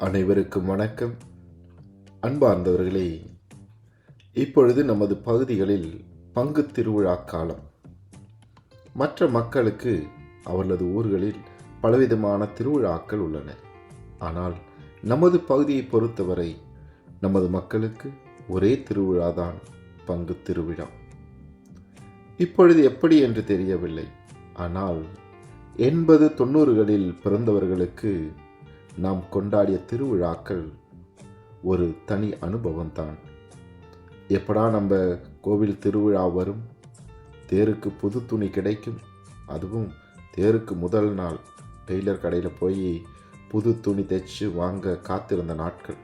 அனைவருக்கும் வணக்கம். அன்பார்ந்தவர்களே, இப்பொழுது நமது பகுதிகளில் பங்கு திருவிழா காலம். மற்ற மக்களுக்கு அவர்களது ஊர்களில் பலவிதமான திருவிழாக்கள் உள்ளன. ஆனால் நமது பகுதியை பொறுத்தவரை நமது மக்களுக்கு ஒரே திருவிழாதான் பங்கு திருவிழா. இப்பொழுது எப்படி என்று தெரியவில்லை. ஆனால் 80-90களில் பிறந்தவர்களுக்கு நாம் கொண்டாடிய திருவிழாக்கள் ஒரு தனி அனுபவம்தான். எப்படா நம்ம கோவில் திருவிழா வரும், தேருக்கு புது துணி கிடைக்கும், அதுவும் தேருக்கு முதல் நாள் டெய்லர் கடையில் போய் புது துணி தைச்சு வாங்க காத்திருந்த நாட்கள்.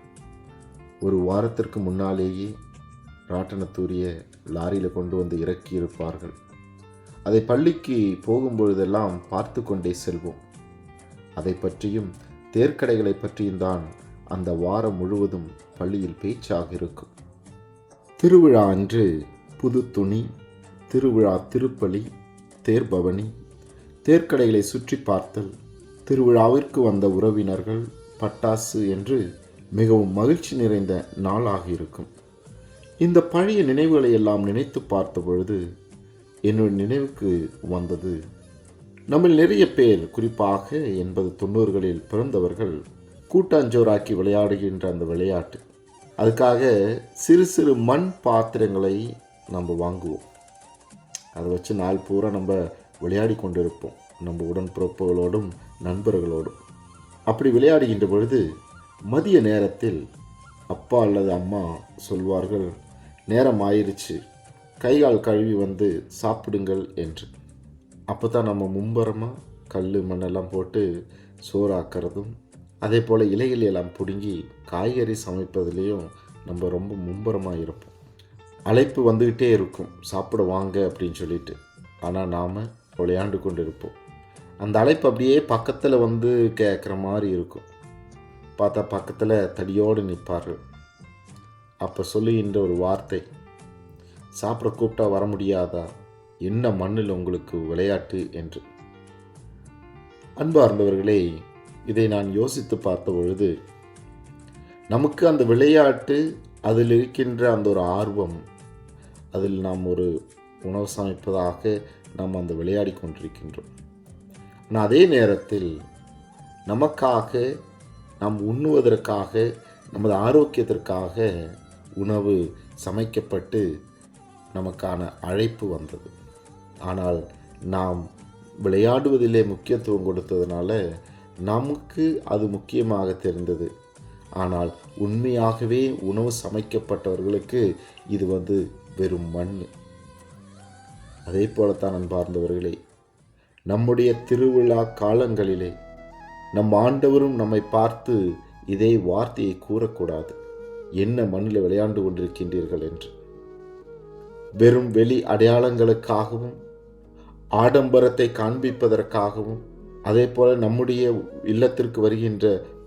ஒரு வாரத்திற்கு முன்னாலேயே ராட்டனத்தூரிய லாரியில் கொண்டு வந்து இறக்கி இருப்பார்கள். அதை பள்ளிக்கு போகும்பொழுதெல்லாம் பார்த்து கொண்டே செல்வோம். அதை பற்றியும் தேர்க்கடைகளை பற்றியும் தான் அந்த வாரம் முழுவதும் பள்ளியில் பேச்சாக இருக்கும். திருவிழா அன்று புது துணி, திருவிழா திருப்பலி, தேர்பவனி, தேர்க்கடைகளை சுற்றி பார்த்தல், திருவிழாவிற்கு வந்த உறவினர்கள், பட்டாசு என்று மிகவும் மகிழ்ச்சி நிறைந்த நாளாக இருக்கும். இந்த பழைய நினைவுகளை எல்லாம் நினைத்து பார்த்த பொழுது என்னுடைய நினைவுக்கு வந்தது, நம்ம நிறைய பேர், குறிப்பாக 80-90களில் பிறந்தவர்கள் கூட்டாஞ்சோறாக்கி விளையாடுகின்ற அந்த விளையாட்டு. அதுக்காக சிறு சிறு மண் பாத்திரங்களை நம்ம வாங்குவோம். அதை வச்சு நாள் பூரா நம்ம விளையாடி கொண்டிருப்போம், நம்ம உடன்பிறப்புகளோடும் நண்பர்களோடும். அப்படி விளையாடுகின்ற பொழுது மதிய நேரத்தில் அப்பா அல்லது அம்மா சொல்வார்கள், நேரம் ஆயிருச்சு, கைகால் கழுவி வந்து சாப்பிடுங்கள் என்று. அப்போ தான் நம்ம மும்பரமாக கல் மண்ணெல்லாம் போட்டு சோறாக்கிறதும், அதே போல் இலைகள் எல்லாம் பிடுங்கி காய்கறி சமைப்பதுலேயும் நம்ம ரொம்ப மும்பரமாக இருப்போம். அழைப்பு வந்துக்கிட்டே இருக்கும், சாப்பிட வாங்க அப்படின்னு சொல்லிட்டு. ஆனால் நாம் விளையாண்டு கொண்டு இருப்போம். அந்த அழைப்பு அப்படியே பக்கத்தில் வந்து கேட்குற மாதிரி இருக்கும். பார்த்தா பக்கத்தில் தடியோடு நிற்பார்கள். அப்போ சொல்லுகின்ற ஒரு வார்த்தை, சாப்பிட கூப்பிட்டா வர முடியாதா, என்ன மண்ணில் உங்களுக்கு விளையாட்டு என்று. அன்பார்ந்தவர்களே, இதை நான் யோசித்து பார்த்த பொழுது நமக்கு அந்த விளையாட்டு, அதில் இருக்கின்ற அந்த ஒரு ஆர்வம், அதில் நாம் ஒரு உணவு சமைப்பதாக நாம் அந்த விளையாடி கொண்டிருக்கின்றோம். ஆனால் அதே நேரத்தில் நமக்காக, நாம் உண்ணுவதற்காக, நமது ஆரோக்கியத்திற்காக உணவு சமைக்கப்பட்டு நமக்கான அழைப்பு வந்தது. ஆனால் நாம் விளையாடுவதிலே முக்கியத்துவம் கொடுத்ததுனால நமக்கு அது முக்கியமாக தெரிந்தது. ஆனால் உண்மையாகவே உணவு சமைக்கப்பட்டவர்களுக்கு இது வெறும் மண். அதே போலத்தான் அன்பார்ந்தவர்களே, நம்முடைய திருவிழா காலங்களிலே நம் ஆண்டவரும் நம்மை பார்த்து இதே வார்த்தையை கூறக்கூடாது, என்ன மண்ணில் விளையாண்டு கொண்டிருக்கின்றீர்கள் என்று. வெறும் வெளி அடையாளங்களுக்காகவும் ஆடம்பரத்தை காண்பிப்பதற்காகவும், அதே போல நம்முடைய இல்லத்திற்கு வருகின்ற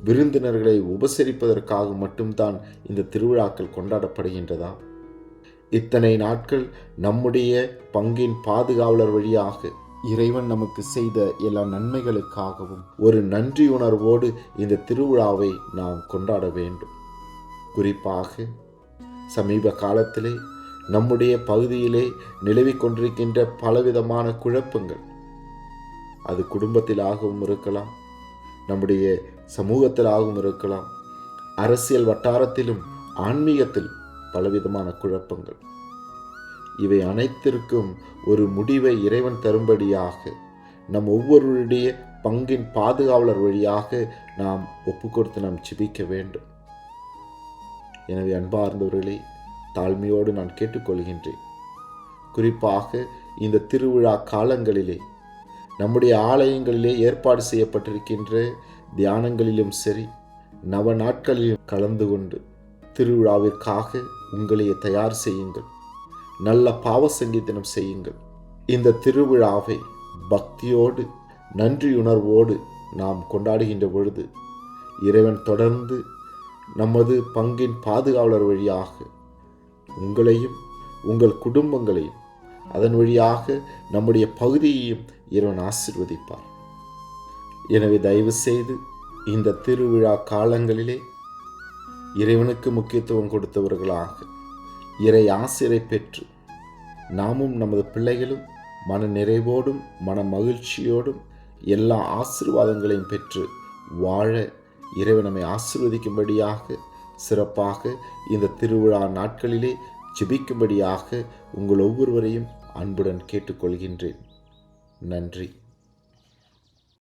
விருந்தினர்களை உபசரிப்பதற்காக மட்டும்தான் இந்த திருவிழாக்கள் கொண்டாடப்படுகின்றதா? இத்தனை நாட்கள் நம்முடைய பங்கின் பாதுகாவலர் வழியாக இறைவன் நமக்கு செய்த எல்லா நன்மைகளுக்காகவும் ஒரு நன்றியுணர்வோடு இந்த திருவிழாவை நாம் கொண்டாட வேண்டும். குறிப்பாக சமீப காலத்திலே நம்முடைய பகுதியிலே நிலவிக் கொண்டிருக்கின்ற பலவிதமான குழப்பங்கள், அது குடும்பத்திலாகவும் இருக்கலாம், நம்முடைய சமூகத்திலாகவும் இருக்கலாம், அரசியல் வட்டாரத்திலும் ஆன்மீகத்திலும் பலவிதமான குழப்பங்கள். இவை அனைத்திற்கும் ஒரு முடிவை இறைவன் தரும்படியாக நம் ஒவ்வொருவருடைய பங்கின் பாதுகாவலர் வழியாக நாம் ஒப்புக்கொடுத்து நாம் ஜெபிக்க வேண்டும். எனவே அன்பார்ந்தவர்களே, தாழ்மையோடு நான் கேட்டுக்கொள்கின்றேன். குறிப்பாக இந்த திருவிழா காலங்களிலே நம்முடைய ஆலயங்களிலே ஏற்பாடு செய்யப்பட்டிருக்கின்ற தியானங்களிலும் சரி, நவ நாட்களிலும் கலந்து கொண்டு திருவிழாவிற்காக உங்களையே தயார் செய்யுங்கள். நல்ல பாவ சங்கீதனம் செய்யுங்கள். இந்த திருவிழாவை பக்தியோடு நன்றியுணர்வோடு நாம் கொண்டாடுகின்ற பொழுது இறைவன் தொடர்ந்து நமது பங்கின் பாதுகாவலர் வழியாக உங்களையும் உங்கள் குடும்பங்களையும், அதன் வழியாக நம்முடைய பகுதியையும் இறைவன் ஆசீர்வதிப்பார். எனவே தயவு செய்து இந்த திருவிழா காலங்களிலே இறைவனுக்கு முக்கியத்துவம் கொடுத்தவர்களாக இறை ஆசிரை பெற்று நாமும் நமது பிள்ளைகளும் மன நிறைவோடும் மன மகிழ்ச்சியோடும் எல்லா ஆசீர்வாதங்களையும் பெற்று வாழ இறைவன் நம்மை ஆசீர்வதிக்கும்படியாக சிறப்பாக இந்த திருவிழா நாட்களிலே ஜெபிக்கும்படியாக உங்கள் ஒவ்வொருவரையும் அன்புடன் கேட்டுக்கொள்கின்றேன். நன்றி.